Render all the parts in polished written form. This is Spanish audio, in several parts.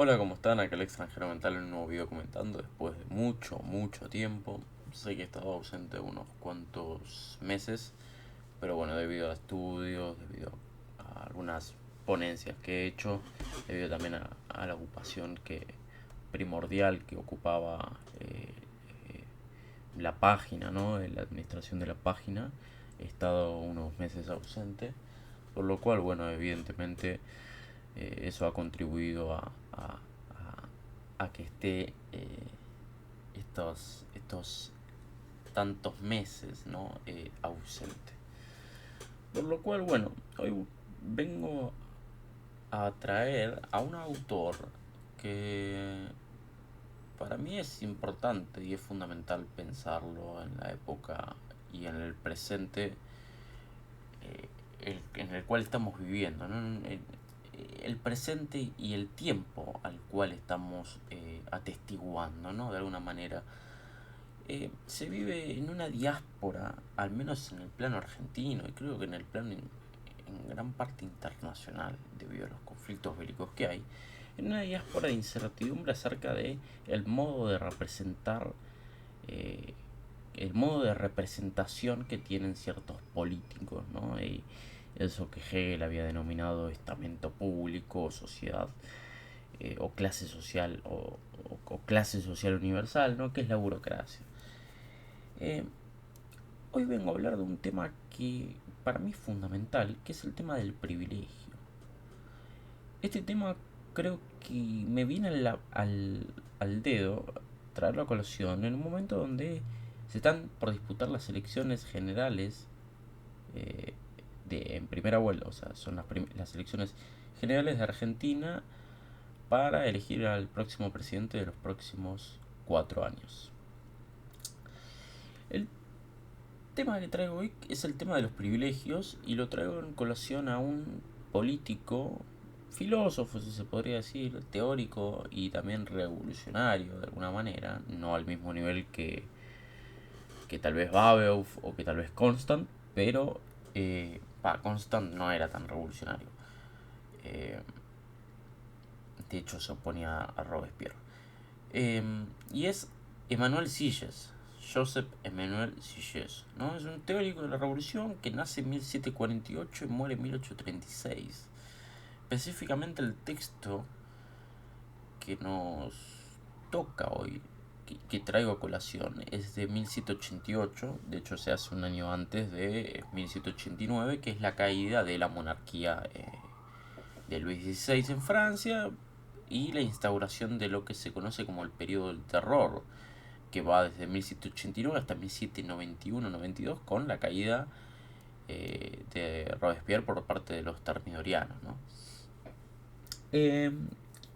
Hola, ¿cómo están? Acá el extranjero mental en un nuevo video comentando después de mucho tiempo. Sé que he estado ausente unos cuantos meses, pero bueno, debido a estudios, debido a algunas ponencias que he hecho, debido también a la ocupación primordial que ocupaba la página, ¿no? La administración de la página, he estado unos meses ausente, por lo cual, bueno, evidentemente eso ha contribuido a que esté estos tantos meses, ¿no? Ausente. Por lo cual, bueno, hoy vengo a traer a un autor que para mí es importante y es fundamental pensarlo en la época y en el presente en el cual estamos viviendo, ¿no? El presente y el tiempo al cual estamos atestiguando, ¿no? De alguna manera. Se vive en una diáspora, al menos en el plano argentino, y creo que en el plano en gran parte internacional, debido a los conflictos bélicos que hay, en una diáspora de incertidumbre acerca de el modo de representar, eh, el modo de representación que tienen ciertos políticos, ¿no? Y eso que Hegel había denominado estamento público, sociedad, o clase social, o clase social universal, ¿no? Que es la burocracia. Eh, Hoy vengo a hablar de un tema que para mí es fundamental, que es el tema del privilegio. Este tema creo que me viene al dedo traerlo a colación en un momento donde se están por disputar las elecciones generales eh, en primera vuelta, o sea, son las elecciones generales de Argentina para elegir al próximo presidente de los próximos 4 años. El tema que traigo hoy es el tema de los privilegios y lo traigo en colación a un político, filósofo si se podría decir, teórico y también revolucionario de alguna manera, no al mismo nivel que tal vez Babeuf o que tal vez Constant, pero Constant no era tan revolucionario. Eh, de hecho se oponía a Robespierre. Y es Emmanuel Sieyès, Joseph Emmanuel Sieyès, ¿no? Es un teórico de la revolución que nace en 1748 y muere en 1836. Específicamente el texto que nos toca hoy, que traigo a colación, es de 1788, de hecho se hace un año antes de 1789, que es la caída de la monarquía de Luis XVI en Francia y la instauración de lo que se conoce como el periodo del terror, que va desde 1789 hasta 1791-92 con la caída de Robespierre por parte de los termidorianos, ¿no? Eh,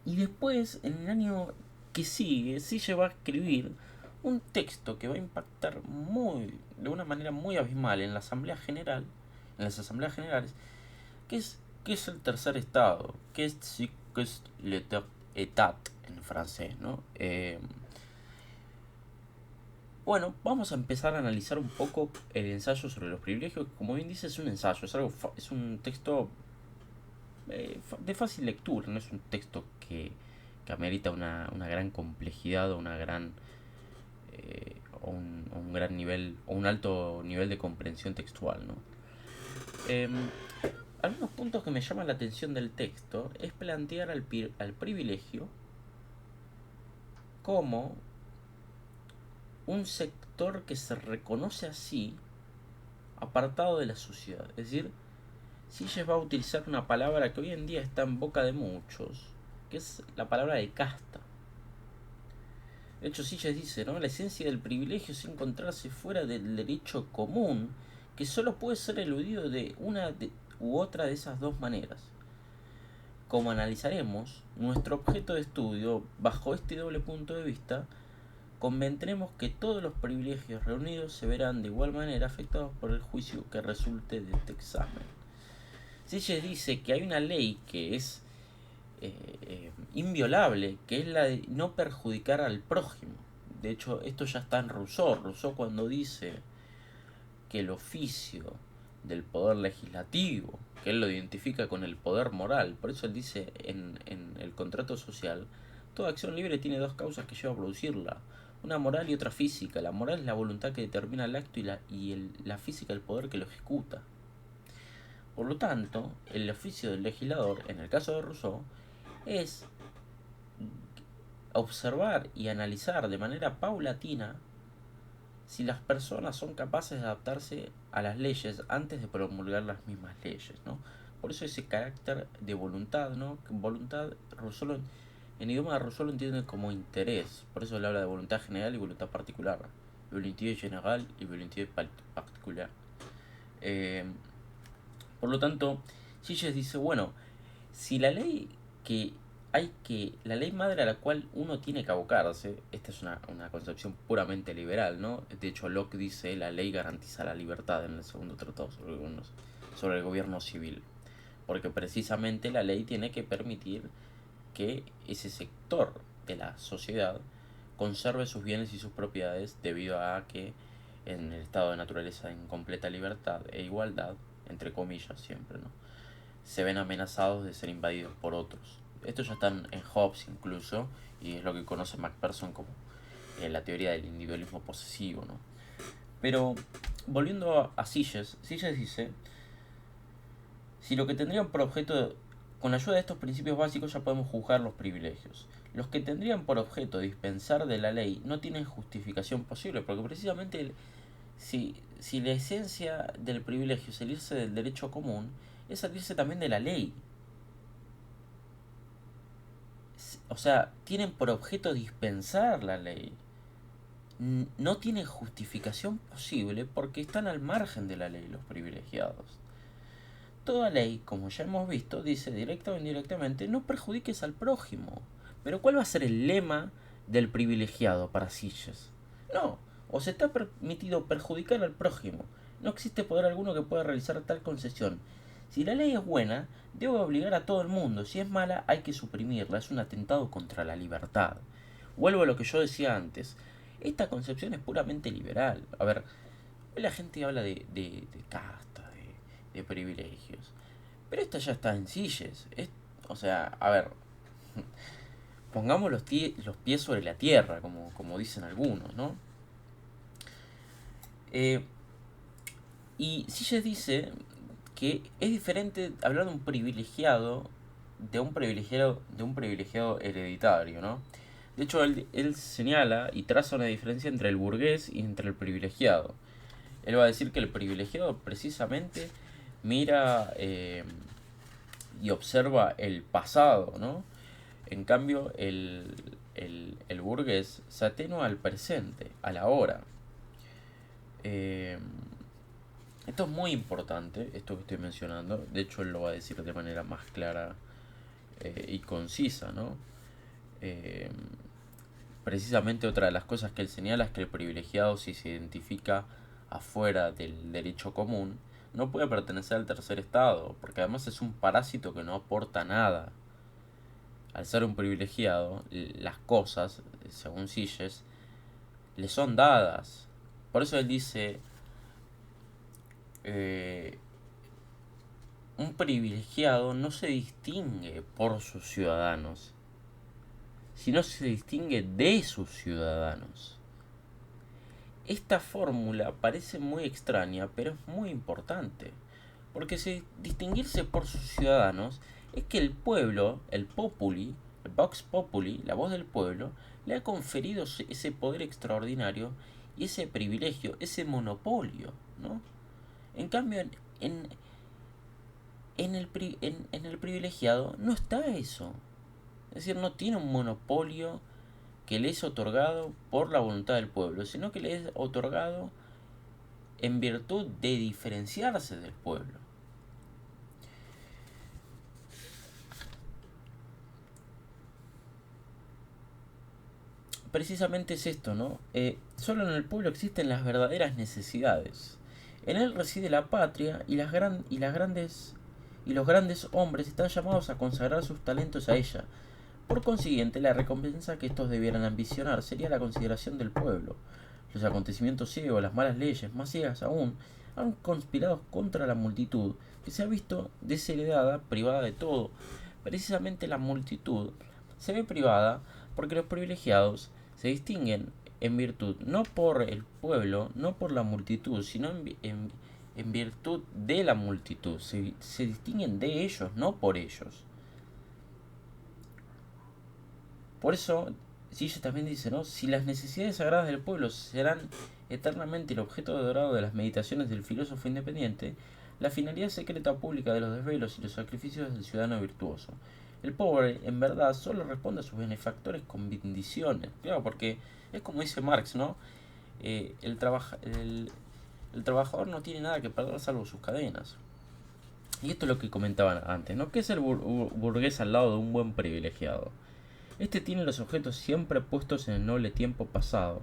y después, en el año que sigue, Silla va a escribir un texto que va a impactar de una manera muy abismal en la Asamblea General, en las Asambleas Generales, que es el tercer estado, que es l'état en francés, ¿no? Bueno, vamos a empezar a analizar un poco el ensayo sobre los privilegios. Como bien dice, es un ensayo, es un texto de fácil lectura, no es un texto que amerita una gran complejidad o una gran o un gran nivel o un alto nivel de comprensión textual, ¿no? Eh, Algunos puntos que me llaman la atención del texto es plantear al privilegio como un sector que se reconoce así apartado de la sociedad. Es decir, Silles va a utilizar una palabra que hoy en día está en boca de muchos, que es la palabra de casta. De hecho, Silles dice, ¿no? La esencia del privilegio es encontrarse fuera del derecho común, que solo puede ser eludido de u otra de esas dos maneras. Como analizaremos, nuestro objeto de estudio, bajo este doble punto de vista, convendremos que todos los privilegios reunidos se verán de igual manera afectados por el juicio que resulte de este examen. Silles dice que hay una ley que es inviolable, que es la de no perjudicar al prójimo. De hecho, esto ya está en Rousseau. Rousseau cuando dice que el oficio del poder legislativo, que él lo identifica con el poder moral. Por eso él dice en el contrato social, toda acción libre tiene dos causas que lleva a producirla, una moral y otra física. La moral es la voluntad que determina el acto y la física el poder que lo ejecuta. Por lo tanto, el oficio del legislador, en el caso de Rousseau, es observar y analizar de manera paulatina si las personas son capaces de adaptarse a las leyes antes de promulgar las mismas leyes, ¿no? Por eso ese carácter de voluntad, ¿no? Voluntad, Rousseau, en idioma de Rousseau lo entiende como interés, por eso él habla de voluntad general y voluntad particular, volonté general y volonté particular. Por lo tanto, Siches dice, bueno, si la ley la ley madre a la cual uno tiene que abocarse, esta es una concepción puramente liberal, ¿no? De hecho, Locke dice, la ley garantiza la libertad en el segundo tratado sobre el gobierno civil, porque precisamente la ley tiene que permitir que ese sector de la sociedad conserve sus bienes y sus propiedades debido a que en el estado de naturaleza en completa libertad e igualdad, entre comillas siempre, ¿no? Se ven amenazados de ser invadidos por otros. Esto ya está en Hobbes incluso, y es lo que conoce MacPherson como la teoría del individualismo posesivo, ¿no? Pero volviendo a Siches dice, si lo que tendrían por objeto, con la ayuda de estos principios básicos ya podemos juzgar los privilegios. Los que tendrían por objeto dispensar de la ley no tienen justificación posible, porque precisamente si la esencia del privilegio es salirse del derecho común, es salirse también de la ley. O sea, tienen por objeto dispensar la ley. No tienen justificación posible porque están al margen de la ley los privilegiados. Toda ley, como ya hemos visto, dice directa o indirectamente, no perjudiques al prójimo. Pero ¿cuál va a ser el lema del privilegiado para Siches? No, o se está permitido perjudicar al prójimo. No existe poder alguno que pueda realizar tal concesión. Si la ley es buena, debe obligar a todo el mundo. Si es mala, hay que suprimirla. Es un atentado contra la libertad. Vuelvo a lo que yo decía antes. Esta concepción es puramente liberal. A ver, hoy la gente habla de casta, de privilegios. Pero esto ya está en Siches. O sea, a ver, pongamos los pies sobre la tierra, como dicen algunos, ¿no? Y Siches dice que es diferente hablar de un privilegiado hereditario, ¿no? De hecho, él señala y traza una diferencia entre el burgués y entre el privilegiado. Él va a decir que el privilegiado precisamente mira y observa el pasado, ¿no? En cambio, el burgués se atenúa al presente, a la hora. Esto es muy importante, esto que estoy mencionando. De hecho, él lo va a decir de manera más clara y concisa, ¿no? Precisamente otra de las cosas que él señala es que el privilegiado, si se identifica afuera del derecho común, no puede pertenecer al tercer estado, porque además es un parásito que no aporta nada. Al ser un privilegiado, las cosas, según Siches, le son dadas. Por eso él dice, un privilegiado no se distingue por sus ciudadanos, sino se distingue de sus ciudadanos. Esta fórmula parece muy extraña, pero es muy importante, porque distinguirse por sus ciudadanos es que el pueblo, el populi, el vox populi, la voz del pueblo, le ha conferido ese poder extraordinario y ese privilegio, ese monopolio, ¿no? En cambio, en el privilegiado no está eso. Es decir, no tiene un monopolio que le es otorgado por la voluntad del pueblo, sino que le es otorgado en virtud de diferenciarse del pueblo. Precisamente es esto, ¿no? Solo en el pueblo existen las verdaderas necesidades. En él reside la patria y los grandes hombres están llamados a consagrar sus talentos a ella. Por consiguiente, la recompensa que estos debieran ambicionar sería la consideración del pueblo. los acontecimientos ciegos, las malas leyes, más ciegas aún, han conspirado contra la multitud, que se ha visto desheredada, privada de todo. Precisamente la multitud se ve privada porque los privilegiados se distinguen en virtud, no por el pueblo, no por la multitud, sino en virtud de la multitud. Se distinguen de ellos, no por ellos. Por eso, Silla también dice, ¿no? Si las necesidades sagradas del pueblo serán eternamente el objeto dorado de las meditaciones del filósofo independiente, la finalidad secreta o pública de los desvelos y los sacrificios del ciudadano virtuoso. El pobre, en verdad, solo responde a sus benefactores con bendiciones. Claro, porque es como dice Marx, ¿no? El trabajador no tiene nada que perder salvo sus cadenas. Y esto es lo que comentaban antes, ¿no? ¿Qué es el burgués al lado de un buen privilegiado? Este tiene los objetos siempre puestos en el noble tiempo pasado.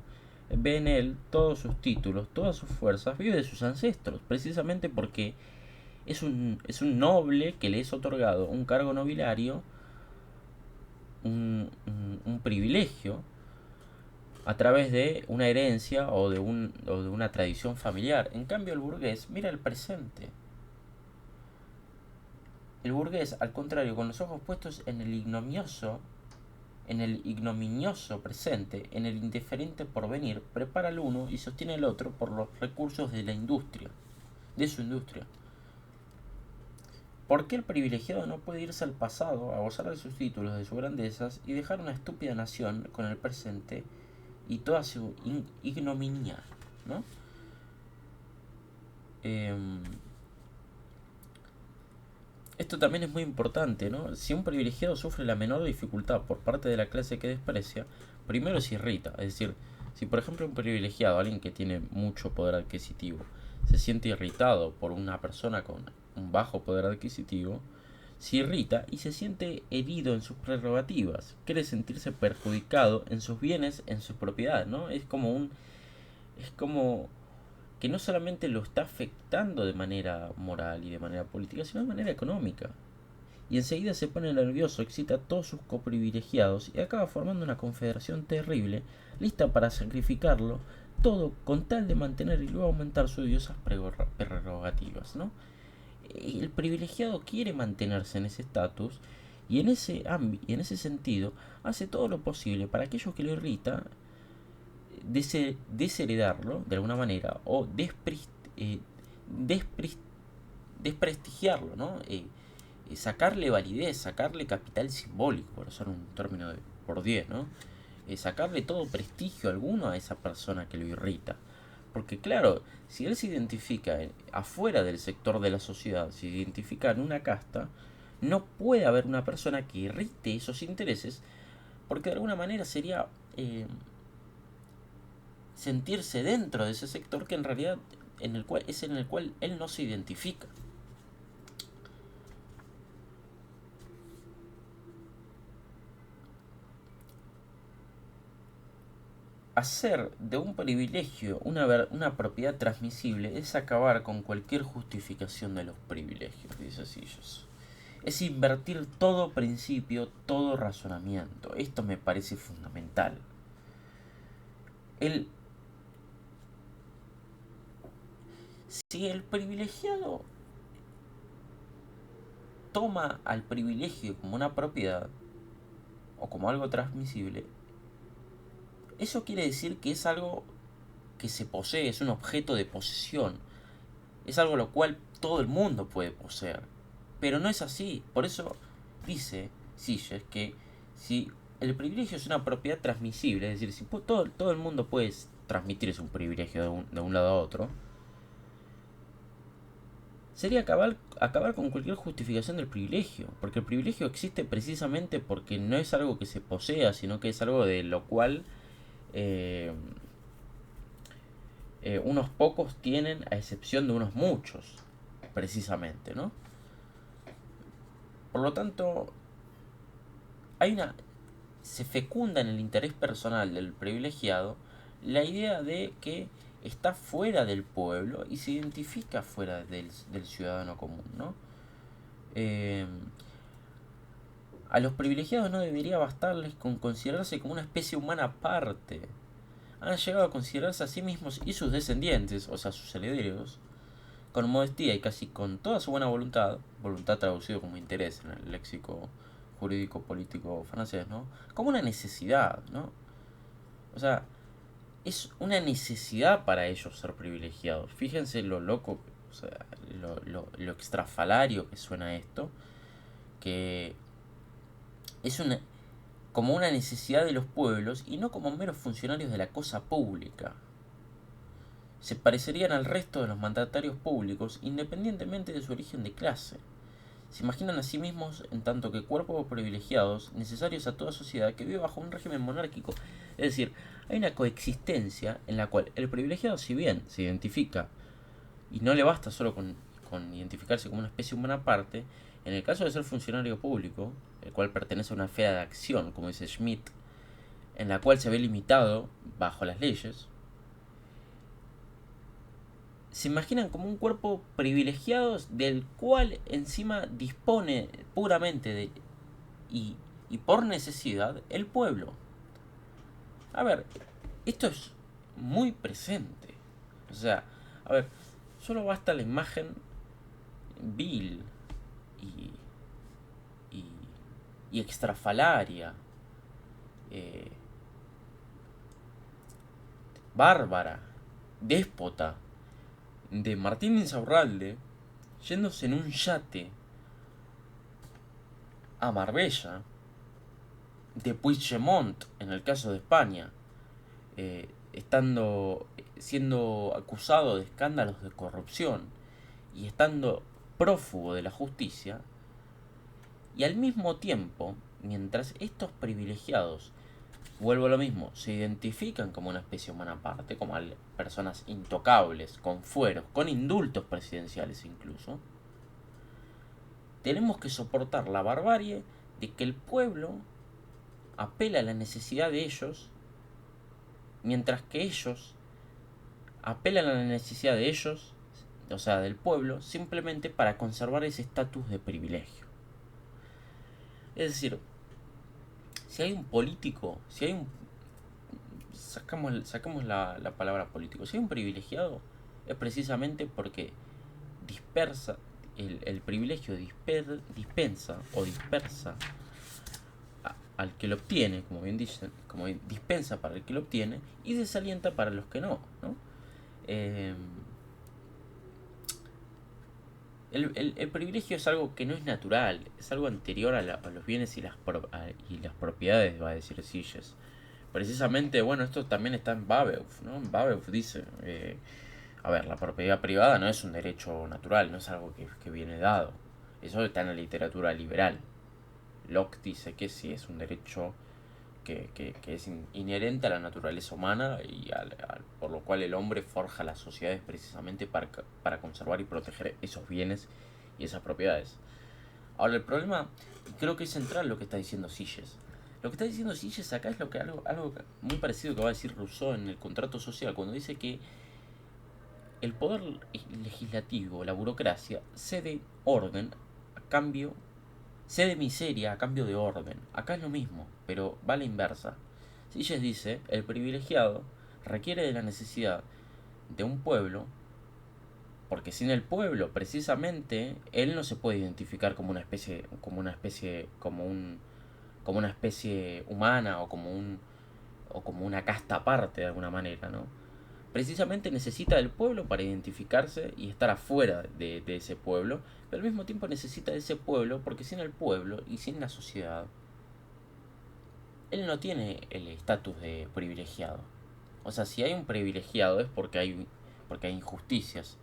Ve en él todos sus títulos, todas sus fuerzas, vive de sus ancestros, precisamente porque es un noble que le es otorgado un cargo nobiliario, un privilegio, a través de una herencia o de una tradición familiar. En cambio, el burgués mira el presente. El burgués, al contrario, con los ojos puestos en el ignominioso presente, en el indiferente porvenir, prepara el uno y sostiene el otro por los recursos de la industria, de su industria. ¿Por qué el privilegiado no puede irse al pasado a gozar de sus títulos, de sus grandezas, y dejar una estúpida nación con el presente y toda su ignominia, ¿no? Esto también es muy importante, ¿no? Si un privilegiado sufre la menor dificultad por parte de la clase que desprecia, primero se irrita. Es decir, si por ejemplo un privilegiado, alguien que tiene mucho poder adquisitivo, se siente irritado por una persona con un bajo poder adquisitivo, se irrita y se siente herido en sus prerrogativas, quiere sentirse perjudicado en sus bienes, en sus propiedades, ¿no? Es como que no solamente lo está afectando de manera moral y de manera política, sino de manera económica. Y enseguida se pone nervioso, excita a todos sus coprivilegiados y acaba formando una confederación terrible, lista para sacrificarlo todo con tal de mantener y luego aumentar sus odiosas prerrogativas, ¿no? El privilegiado quiere mantenerse en ese estatus y en ese sentido hace todo lo posible para aquello que lo irrita desheredarlo de alguna manera o desprestigiarlo, ¿no? Sacarle validez, sacarle capital simbólico, por usar un término de por 10, ¿no? Sacarle todo prestigio alguno a esa persona que lo irrita. Porque claro, si él se identifica afuera del sector de la sociedad, se identifica en una casta, no puede haber una persona que irrite esos intereses, porque de alguna manera sería sentirse dentro de ese sector que en realidad en el cual él no se identifica. Hacer de un privilegio una propiedad transmisible es acabar con cualquier justificación de los privilegios, dice Sillos. Es invertir todo principio, todo razonamiento. Esto me parece fundamental. Si el privilegiado toma al privilegio como una propiedad o como algo transmisible, eso quiere decir que es algo que se posee, es un objeto de posesión, es algo lo cual todo el mundo puede poseer. Pero no es así. Por eso dice Silles que si el privilegio es una propiedad transmisible, es decir, si todo el mundo puede transmitirse un privilegio de un lado a otro, sería acabar con cualquier justificación del privilegio, porque el privilegio existe precisamente porque no es algo que se posea, sino que es algo de lo cual unos pocos tienen a excepción de unos muchos, precisamente, ¿no? Por lo tanto, se fecunda en el interés personal del privilegiado la idea de que está fuera del pueblo y se identifica fuera del ciudadano común, ¿no? A los privilegiados no debería bastarles con considerarse como una especie humana aparte. han llegado a considerarse a sí mismos y sus descendientes, o sea, sus herederos, con modestia y casi con toda su buena voluntad, voluntad traducido como interés en el léxico jurídico político francés, ¿no? Como una necesidad, ¿no? O sea, es una necesidad para ellos ser privilegiados. Fíjense lo loco, o sea, lo extrafalario que suena esto, que es una, como una necesidad de los pueblos y no como meros funcionarios de la cosa pública. Se parecerían al resto de los mandatarios públicos independientemente de su origen de clase. Se imaginan a sí mismos en tanto que cuerpos privilegiados necesarios a toda sociedad que vive bajo un régimen monárquico. Es decir, hay una coexistencia en la cual el privilegiado, si bien se identifica, y no le basta solo con identificarse como una especie humana aparte, en el caso de ser funcionario público, el cual pertenece a una esfera de acción, como dice Schmidt, en la cual se ve limitado bajo las leyes, se imaginan como un cuerpo privilegiado del cual encima dispone puramente de y, y por necesidad el pueblo. A ver, esto es muy presente. O sea, a ver, solo basta la imagen vil y, y, y extrafalaria, eh, bárbara, déspota, de Martín Insaurralde yéndose en un yate a Marbella, de Puigdemont en el caso de España, estando siendo acusado de escándalos de corrupción y estando prófugo de la justicia, y al mismo tiempo, mientras estos privilegiados, vuelvo a lo mismo, se identifican como una especie humana aparte, como personas intocables, con fueros, con indultos presidenciales incluso, tenemos que soportar la barbarie de que el pueblo apela a la necesidad de ellos, mientras que ellos apelan a la necesidad de ellos, o sea, del pueblo, simplemente para conservar ese estatus de privilegio. Es decir, si hay un político, si hay un... Sacamos la palabra político. Si hay un privilegiado, es precisamente porque dispersa, el privilegio dispensa o dispersa al que lo obtiene, como bien dicen, como dispensa para el que lo obtiene y desalienta para los que no, ¿no? Eh, el privilegio es algo que no es natural, es algo anterior a los bienes y las propiedades, va a decir Silles. Precisamente, bueno, esto también está en Babeuf, ¿no? Babeuf dice, a ver, la propiedad privada no es un derecho natural, no es algo que viene dado. Eso está en la literatura liberal. Locke dice que sí es un derecho que es inherente a la naturaleza humana y por lo cual el hombre forja las sociedades precisamente para conservar y proteger esos bienes y esas propiedades. Ahora, el problema, creo que es central lo que está diciendo Silles. Lo que está diciendo Silles acá es algo muy parecido que va a decir Rousseau en el contrato social, cuando dice que el poder legislativo, la burocracia, cede orden a cambio, cede miseria a cambio de orden. Acá es lo mismo, pero va a la inversa. Silles dice, el privilegiado requiere de la necesidad de un pueblo, porque sin el pueblo, precisamente, él no se puede identificar como una especie, como una especie humana o como una casta aparte de alguna manera, ¿no? Precisamente necesita del pueblo para identificarse y estar afuera de ese pueblo, pero al mismo tiempo necesita de ese pueblo porque sin el pueblo y sin la sociedad, él no tiene el estatus de privilegiado. O sea, si hay un privilegiado es porque hay injusticias,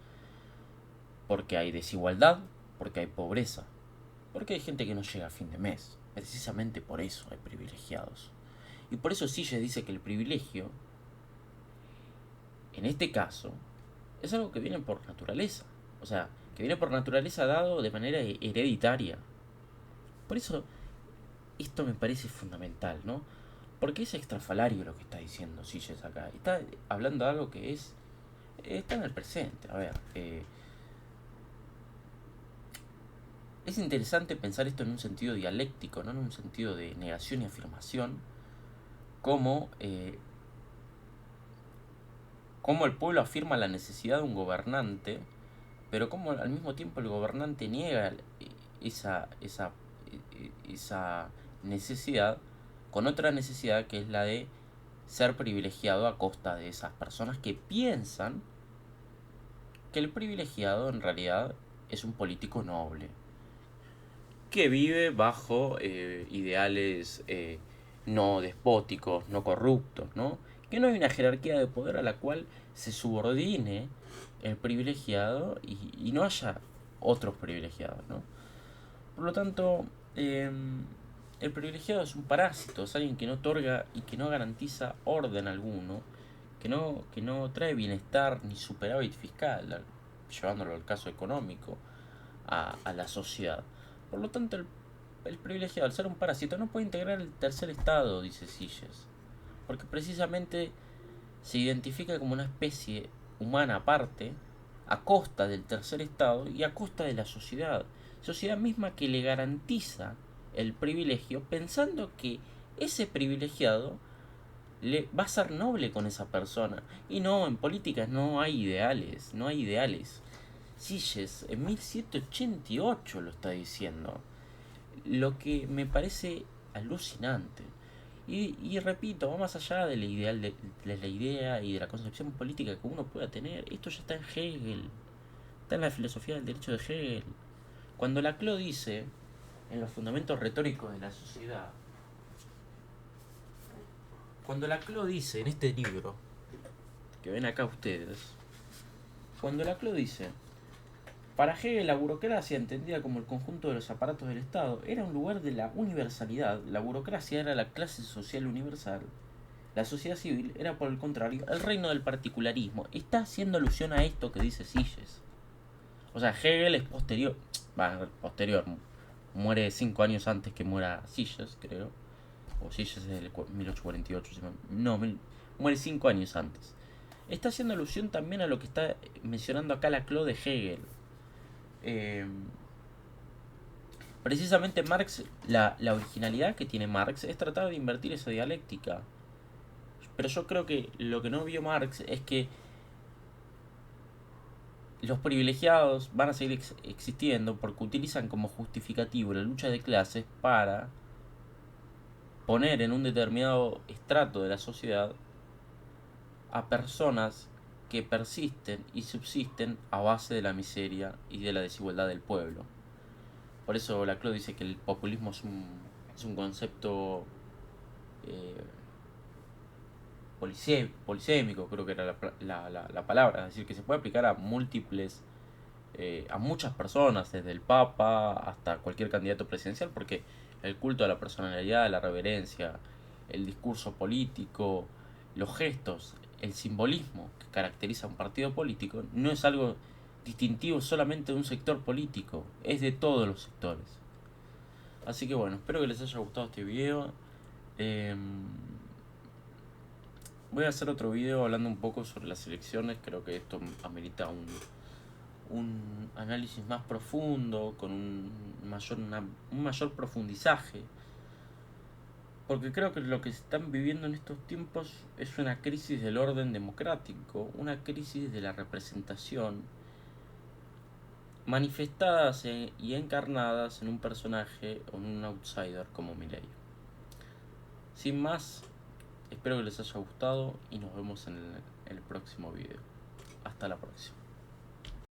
porque hay desigualdad, porque hay pobreza, porque hay gente que no llega a fin de mes. Precisamente por eso hay privilegiados. Y por eso Silles dice que el privilegio, en este caso, es algo que viene por naturaleza. O sea, que viene por naturaleza dado de manera hereditaria. Por eso, esto me parece fundamental, ¿no? Porque es extrafalario lo que está diciendo Silles acá. Está hablando de algo que está en el presente. A ver, es interesante pensar esto en un sentido dialéctico, no en un sentido de negación y afirmación, como cómo el pueblo afirma la necesidad de un gobernante, pero cómo al mismo tiempo el gobernante niega esa, esa, esa necesidad con otra necesidad que es la de ser privilegiado a costa de esas personas que piensan que el privilegiado en realidad es un político noble, que vive bajo ideales no despóticos, no corruptos, ¿no? Que no hay una jerarquía de poder a la cual se subordine el privilegiado y no haya otros privilegiados, ¿no? Por lo tanto, el privilegiado es un parásito, es alguien que no otorga y que no garantiza orden alguno, que no trae bienestar ni superávit fiscal, llevándolo al caso económico, a la sociedad. Por lo tanto, el privilegiado, al ser un parásito, no puede integrar el tercer estado, dice Silles, porque precisamente se identifica como una especie humana aparte, a costa del tercer estado y a costa de la sociedad. Sociedad misma que le garantiza el privilegio pensando que ese privilegiado le va a ser noble con esa persona. Y no, en política no hay ideales, no hay ideales. Silles en 1788 lo está diciendo, lo que me parece alucinante. Y repito, va más allá del ideal de la idea y de la concepción política que uno pueda tener. Esto ya está en Hegel, está en la filosofía del derecho de Hegel. Cuando Laclau dice, en los fundamentos retóricos de la sociedad, cuando Laclau dice en este libro, que ven acá ustedes, cuando Laclau dice, para Hegel la burocracia, entendida como el conjunto de los aparatos del Estado, era un lugar de la universalidad. La burocracia era la clase social universal. La sociedad civil era, por el contrario, el reino del particularismo. Está haciendo alusión a esto que dice Silles. O sea, Hegel es posterior. Posterior. Muere 5 años antes que muera Silles, creo. O Silles es del 1848. No, muere 5 años antes. Está haciendo alusión también a lo que está mencionando acá la Clo de Hegel. Precisamente Marx, la originalidad que tiene Marx es tratar de invertir esa dialéctica. Pero yo creo que lo que no vio Marx es que los privilegiados van a seguir existiendo porque utilizan como justificativo la lucha de clases para poner en un determinado estrato de la sociedad a personas que persisten y subsisten a base de la miseria y de la desigualdad del pueblo. Por eso Laclau dice que el populismo es un concepto eh, polisémico, creo que era la palabra, es decir, que se puede aplicar a múltiples, a muchas personas, desde el Papa hasta cualquier candidato presidencial, porque el culto a la personalidad, la reverencia, el discurso político, los gestos, el simbolismo que caracteriza a un partido político, no es algo distintivo solamente de un sector político, es de todos los sectores. Así que bueno, espero que les haya gustado este video. Eh, Voy a hacer otro video hablando un poco sobre las elecciones. Creo que esto amerita un análisis más profundo, con un mayor profundizaje. Porque creo que lo que se están viviendo en estos tiempos es una crisis del orden democrático, una crisis de la representación, manifestadas y encarnadas en un personaje o en un outsider como Milei. Sin más, espero que les haya gustado y nos vemos en el próximo video. Hasta la próxima.